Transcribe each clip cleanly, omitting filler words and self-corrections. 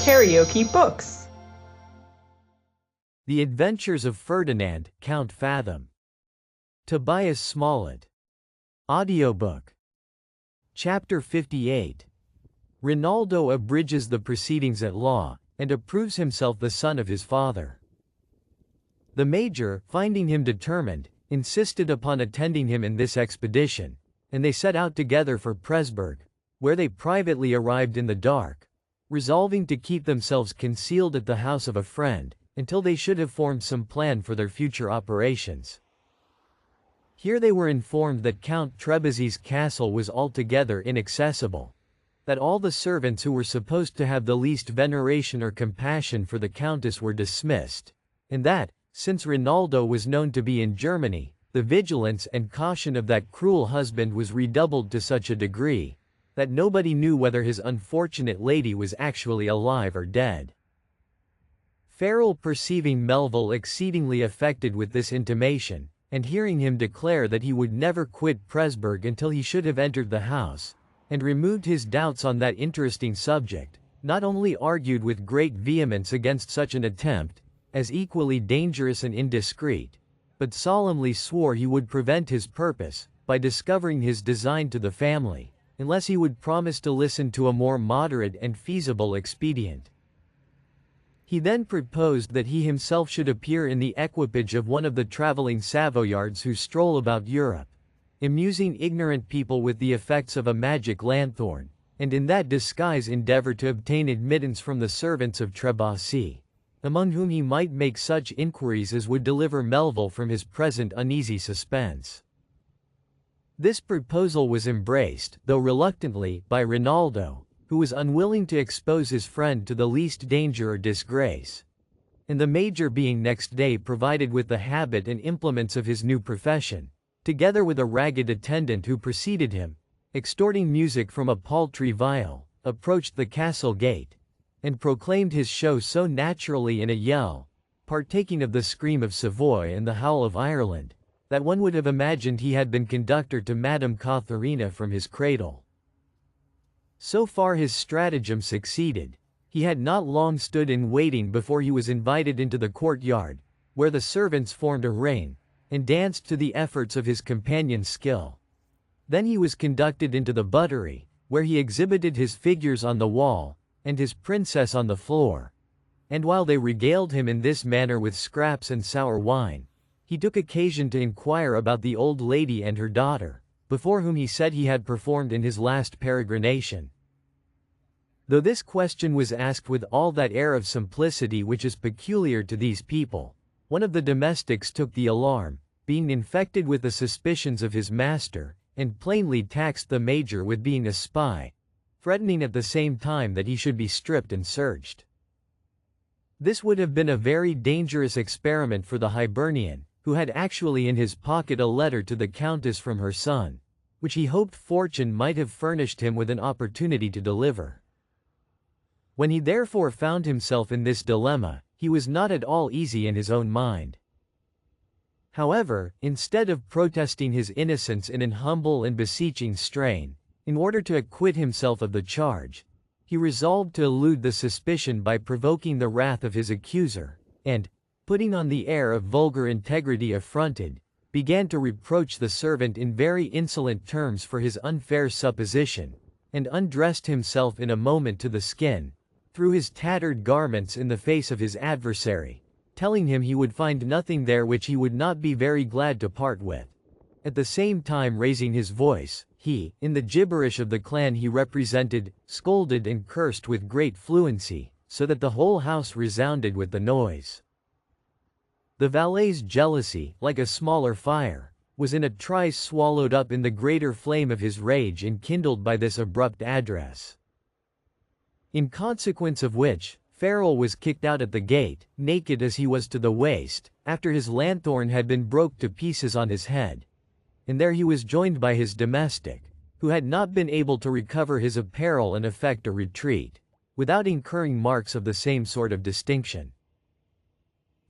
KaraokeBooks. The Adventures of Ferdinand, Count Fathom. Tobias Smollett. Audiobook. Chapter 58. Rinaldo abridges the proceedings at law, and approves himself the son of his father. The major, finding him determined, insisted upon attending him in this expedition, and they set out together for Presburg, where they privately arrived in the dark, resolving to keep themselves concealed at the house of a friend, until they should have formed some plan for their future operations. Here they were informed that Count Trebizond's castle was altogether inaccessible, that all the servants who were supposed to have the least veneration or compassion for the countess were dismissed, and that, since Rinaldo was known to be in Germany, the vigilance and caution of that cruel husband was redoubled to such a degree, that nobody knew whether his unfortunate lady was actually alive or dead. Farrell, perceiving Melville exceedingly affected with this intimation, and hearing him declare that he would never quit Presburg until he should have entered the house, and removed his doubts on that interesting subject, not only argued with great vehemence against such an attempt, as equally dangerous and indiscreet, but solemnly swore he would prevent his purpose, by discovering his design to the family, unless he would promise to listen to a more moderate and feasible expedient. He then proposed that he himself should appear in the equipage of one of the traveling Savoyards who stroll about Europe, amusing ignorant people with the effects of a magic lanthorn, and in that disguise endeavor to obtain admittance from the servants of Trebizond, among whom he might make such inquiries as would deliver Melville from his present uneasy suspense. This proposal was embraced, though reluctantly, by Rinaldo, who was unwilling to expose his friend to the least danger or disgrace, and the major being next day provided with the habit and implements of his new profession, together with a ragged attendant who preceded him, extorting music from a paltry viol, approached the castle gate, and proclaimed his show so naturally in a yell, partaking of the scream of Savoy and the howl of Ireland, that one would have imagined he had been conductor to Madame Katharina from his cradle. So far his stratagem succeeded. He had not long stood in waiting before he was invited into the courtyard, where the servants formed a ring, and danced to the efforts of his companion's skill. Then he was conducted into the buttery, where he exhibited his figures on the wall, and his princess on the floor, and while they regaled him in this manner with scraps and sour wine, he took occasion to inquire about the old lady and her daughter, before whom he said he had performed in his last peregrination. Though this question was asked with all that air of simplicity which is peculiar to these people, one of the domestics took the alarm, being infected with the suspicions of his master, and plainly taxed the major with being a spy, threatening at the same time that he should be stripped and searched. This would have been a very dangerous experiment for the Hibernian, who had actually in his pocket a letter to the countess from her son, which he hoped fortune might have furnished him with an opportunity to deliver. When he therefore found himself in this dilemma, he was not at all easy in his own mind. However, instead of protesting his innocence in an humble and beseeching strain, in order to acquit himself of the charge, he resolved to elude the suspicion by provoking the wrath of his accuser, and, putting on the air of vulgar integrity affronted, began to reproach the servant in very insolent terms for his unfair supposition, and undressed himself in a moment to the skin, threw his tattered garments in the face of his adversary, telling him he would find nothing there which he would not be very glad to part with. At the same time raising his voice, he, in the gibberish of the clan he represented, scolded and cursed with great fluency, so that the whole house resounded with the noise. The valet's jealousy, like a smaller fire, was in a trice swallowed up in the greater flame of his rage enkindled by this abrupt address. In consequence of which, Farrell was kicked out at the gate, naked as he was to the waist, after his lanthorn had been broke to pieces on his head, and there he was joined by his domestic, who had not been able to recover his apparel and effect a retreat, without incurring marks of the same sort of distinction.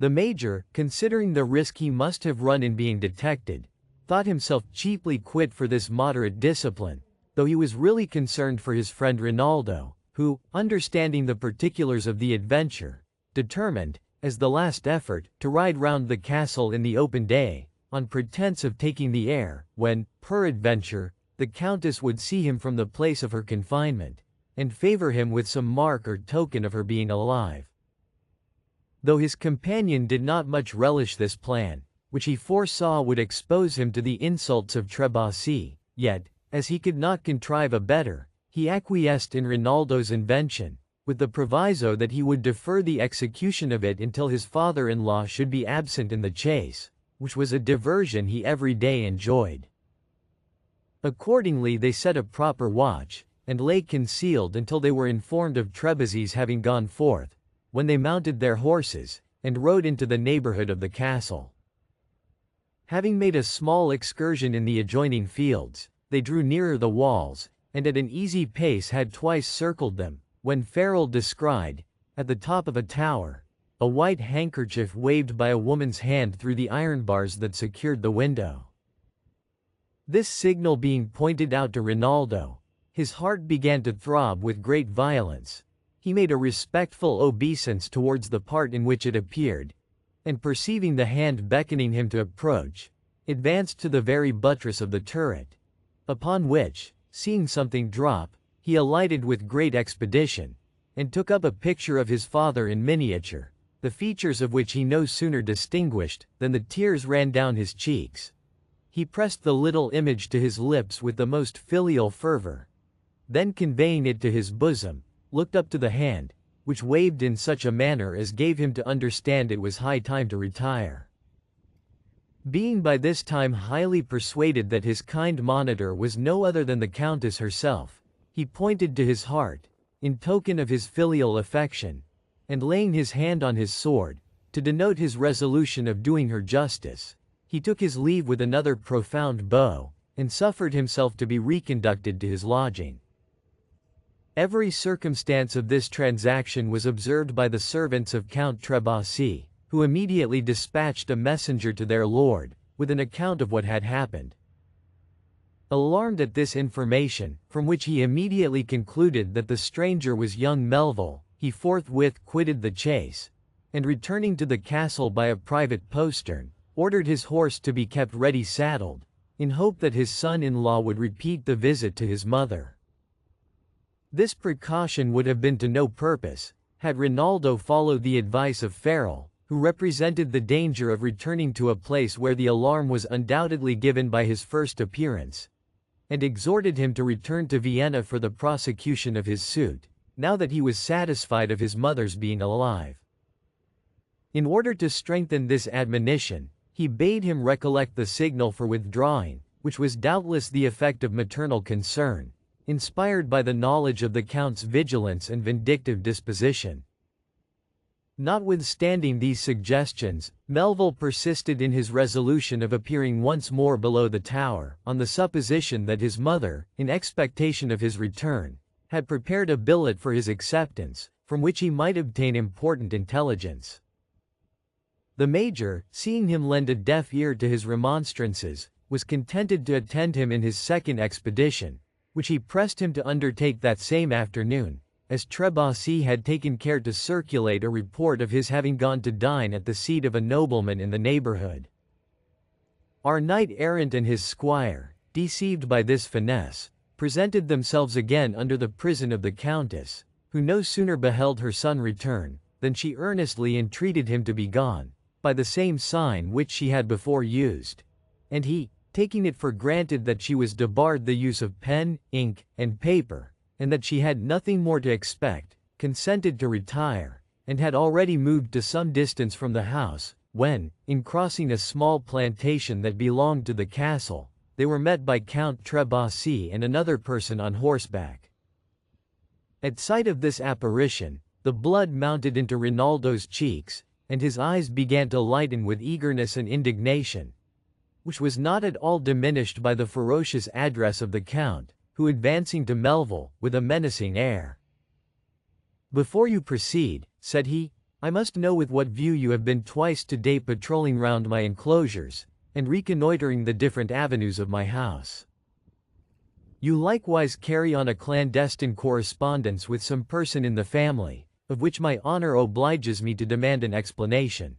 The major, considering the risk he must have run in being detected, thought himself cheaply quit for this moderate discipline, though he was really concerned for his friend Rinaldo, who, understanding the particulars of the adventure, determined, as the last effort, to ride round the castle in the open day, on pretense of taking the air, when, peradventure, the Countess would see him from the place of her confinement, and favor him with some mark or token of her being alive. Though his companion did not much relish this plan, which he foresaw would expose him to the insults of Tobias, yet, as he could not contrive a better, he acquiesced in Rinaldo's invention, with the proviso that he would defer the execution of it until his father-in-law should be absent in the chase, which was a diversion he every day enjoyed. Accordingly they set a proper watch, and lay concealed until they were informed of Tobias having gone forth, when they mounted their horses, and rode into the neighborhood of the castle. Having made a small excursion in the adjoining fields, they drew nearer the walls, and at an easy pace had twice circled them, when Farrell descried, at the top of a tower, a white handkerchief waved by a woman's hand through the iron bars that secured the window. This signal being pointed out to Rinaldo, his heart began to throb with great violence. He made a respectful obeisance towards the part in which it appeared, and perceiving the hand beckoning him to approach, advanced to the very buttress of the turret, upon which, seeing something drop, he alighted with great expedition, and took up a picture of his father in miniature, the features of which he no sooner distinguished, than the tears ran down his cheeks. He pressed the little image to his lips with the most filial fervor, then conveying it to his bosom, looked up to the hand, which waved in such a manner as gave him to understand it was high time to retire. Being by this time highly persuaded that his kind monitor was no other than the Countess herself, he pointed to his heart, in token of his filial affection, and laying his hand on his sword, to denote his resolution of doing her justice, he took his leave with another profound bow, and suffered himself to be reconducted to his lodging. Every circumstance of this transaction was observed by the servants of Count Tobias, who immediately dispatched a messenger to their lord, with an account of what had happened. Alarmed at this information, from which he immediately concluded that the stranger was young Melville, he forthwith quitted the chase, and returning to the castle by a private postern, ordered his horse to be kept ready saddled, in hope that his son-in-law would repeat the visit to his mother. This precaution would have been to no purpose, had Rinaldo followed the advice of Farrell, who represented the danger of returning to a place where the alarm was undoubtedly given by his first appearance, and exhorted him to return to Vienna for the prosecution of his suit, now that he was satisfied of his mother's being alive. In order to strengthen this admonition, he bade him recollect the signal for withdrawing, which was doubtless the effect of maternal concern, inspired by the knowledge of the Count's vigilance and vindictive disposition. Notwithstanding these suggestions, Melville persisted in his resolution of appearing once more below the tower, on the supposition that his mother, in expectation of his return, had prepared a billet for his acceptance, from which he might obtain important intelligence. The Major, seeing him lend a deaf ear to his remonstrances, was contented to attend him in his second expedition, which he pressed him to undertake that same afternoon, as Tobias had taken care to circulate a report of his having gone to dine at the seat of a nobleman in the neighborhood. Our knight-errant and his squire, deceived by this finesse, presented themselves again under the prison of the Countess, who no sooner beheld her son return, than she earnestly entreated him to be gone, by the same sign which she had before used, and he, taking it for granted that she was debarred the use of pen, ink, and paper, and that she had nothing more to expect, consented to retire, and had already moved to some distance from the house, when, in crossing a small plantation that belonged to the castle, they were met by Count Tobias and another person on horseback. At sight of this apparition, the blood mounted into Rinaldo's cheeks, and his eyes began to lighten with eagerness and indignation, which was not at all diminished by the ferocious address of the Count, who advancing to Melville, with a menacing air. "Before you proceed," said he, "I must know with what view you have been twice today patrolling round my enclosures, and reconnoitering the different avenues of my house." You likewise carry on a clandestine correspondence with some person in the family, of which my honor obliges me to demand an explanation.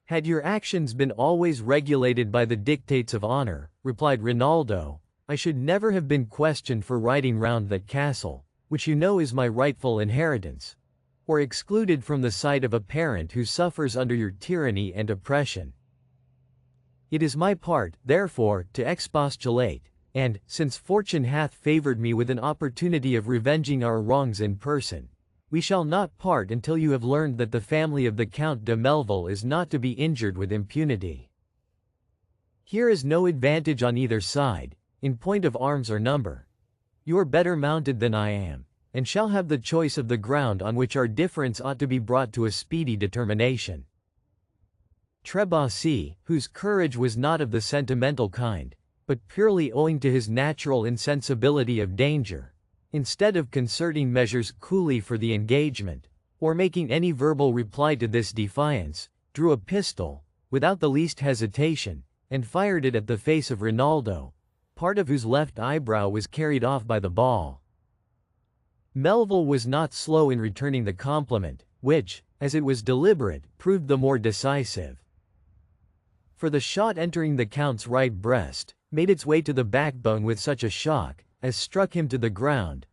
Had your actions been always regulated by the dictates of honor, replied Rinaldo, I should never have been questioned for riding round that castle, which you know is my rightful inheritance, or excluded from the sight of a parent who suffers under your tyranny and oppression. It is my part, therefore, to expostulate, and, since fortune hath favored me with an opportunity of revenging our wrongs in person, we shall not part until you have learned that the family of the Count de Melville is not to be injured with impunity. Here is no advantage on either side, in point of arms or number. You are better mounted than I am, and shall have the choice of the ground on which our difference ought to be brought to a speedy determination. Tobias, whose courage was not of the sentimental kind, but purely owing to his natural insensibility of danger, instead of concerting measures coolly for the engagement, or making any verbal reply to this defiance, drew a pistol, without the least hesitation, and fired it at the face of Rinaldo, part of whose left eyebrow was carried off by the ball. Melville was not slow in returning the compliment, which, as it was deliberate, proved the more decisive. For the shot entering the Count's right breast, made its way to the backbone with such a shock, as struck him to the ground,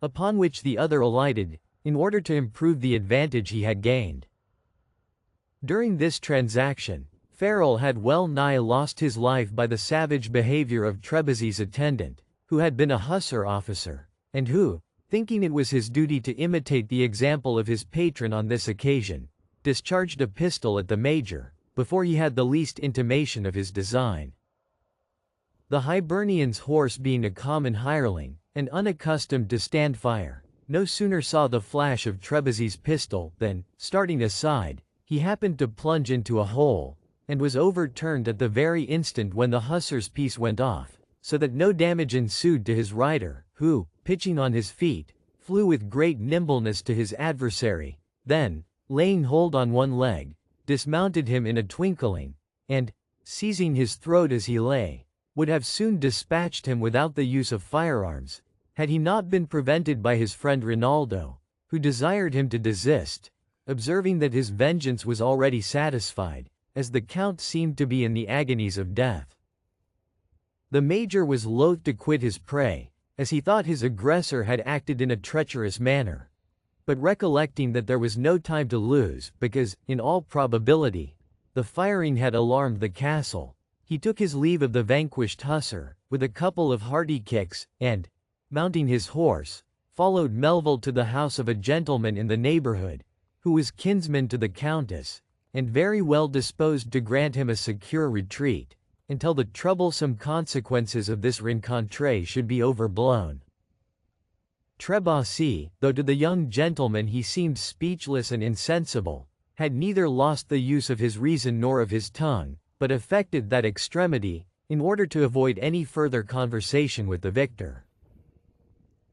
upon which the other alighted, in order to improve the advantage he had gained. During this transaction, Farrell had well nigh lost his life by the savage behavior of Trebizond's attendant, who had been a hussar officer, and who, thinking it was his duty to imitate the example of his patron on this occasion, discharged a pistol at the major, before he had the least intimation of his design. The Hibernian's horse being a common hireling, and unaccustomed to stand fire, no sooner saw the flash of Trebizond's pistol than, starting aside, he happened to plunge into a hole, and was overturned at the very instant when the hussar's piece went off, so that no damage ensued to his rider, who, pitching on his feet, flew with great nimbleness to his adversary, then, laying hold on one leg, dismounted him in a twinkling, and, seizing his throat as he lay, would have soon dispatched him without the use of firearms, had he not been prevented by his friend Rinaldo, who desired him to desist, observing that his vengeance was already satisfied, as the Count seemed to be in the agonies of death. The major was loath to quit his prey, as he thought his aggressor had acted in a treacherous manner, but recollecting that there was no time to lose, because, in all probability, the firing had alarmed the castle, he took his leave of the vanquished hussar, with a couple of hearty kicks, and, mounting his horse, followed Melville to the house of a gentleman in the neighborhood, who was kinsman to the Countess, and very well disposed to grant him a secure retreat, until the troublesome consequences of this rencontre should be overblown. Tobias, though to the young gentleman he seemed speechless and insensible, had neither lost the use of his reason nor of his tongue, but affected that extremity, in order to avoid any further conversation with the victor.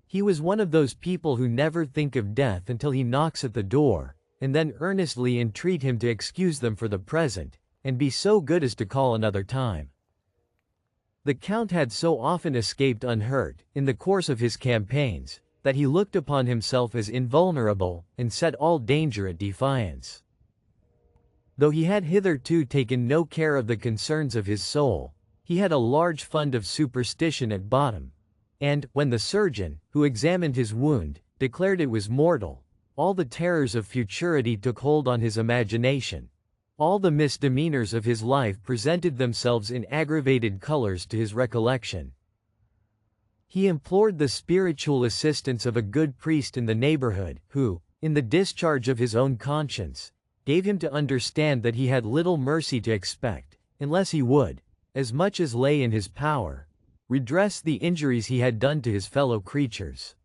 He was one of those people who never think of death until he knocks at the door, and then earnestly entreat him to excuse them for the present, and be so good as to call another time. The Count had so often escaped unhurt, in the course of his campaigns, that he looked upon himself as invulnerable, and set all danger at defiance. Though he had hitherto taken no care of the concerns of his soul, he had a large fund of superstition at bottom, and, when the surgeon, who examined his wound, declared it was mortal, all the terrors of futurity took hold on his imagination. All the misdemeanors of his life presented themselves in aggravated colors to his recollection. He implored the spiritual assistance of a good priest in the neighborhood, who, in the discharge of his own conscience, gave him to understand that he had little mercy to expect, unless he would, as much as lay in his power, redress the injuries he had done to his fellow creatures.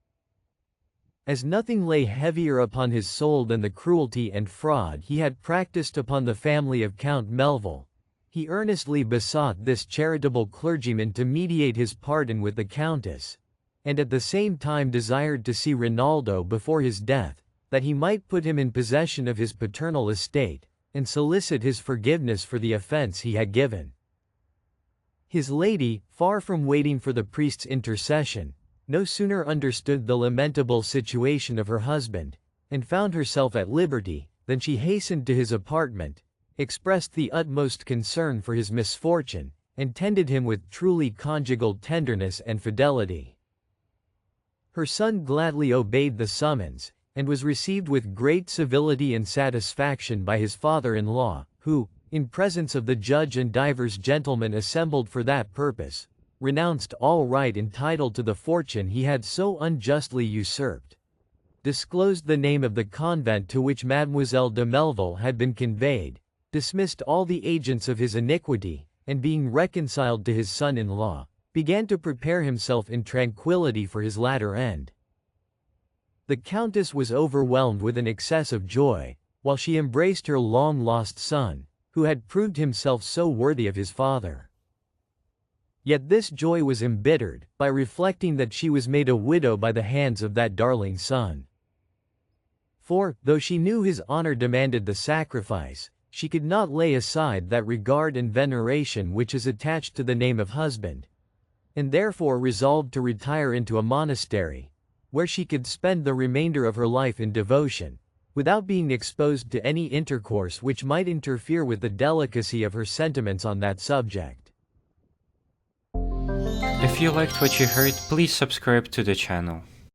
As nothing lay heavier upon his soul than the cruelty and fraud he had practiced upon the family of Count Melville, he earnestly besought this charitable clergyman to mediate his pardon with the Countess, and at the same time desired to see Rinaldo before his death, that he might put him in possession of his paternal estate, and solicit his forgiveness for the offense he had given. His lady, far from waiting for the priest's intercession, no sooner understood the lamentable situation of her husband, and found herself at liberty, than she hastened to his apartment, expressed the utmost concern for his misfortune, and tended him with truly conjugal tenderness and fidelity. Her son gladly obeyed the summons, and was received with great civility and satisfaction by his father-in-law, who, in presence of the judge and divers gentlemen assembled for that purpose, renounced all right entitled to the fortune he had so unjustly usurped, disclosed the name of the convent to which Mademoiselle de Melville had been conveyed, dismissed all the agents of his iniquity, and being reconciled to his son-in-law, began to prepare himself in tranquillity for his latter end. The Countess was overwhelmed with an excess of joy, while she embraced her long-lost son, who had proved himself so worthy of his father. Yet this joy was embittered, by reflecting that she was made a widow by the hands of that darling son. For, though she knew his honor demanded the sacrifice, she could not lay aside that regard and veneration which is attached to the name of husband, and therefore resolved to retire into a monastery, where she could spend the remainder of her life in devotion, without being exposed to any intercourse which might interfere with the delicacy of her sentiments on that subject. If you liked what you heard, please subscribe to the channel.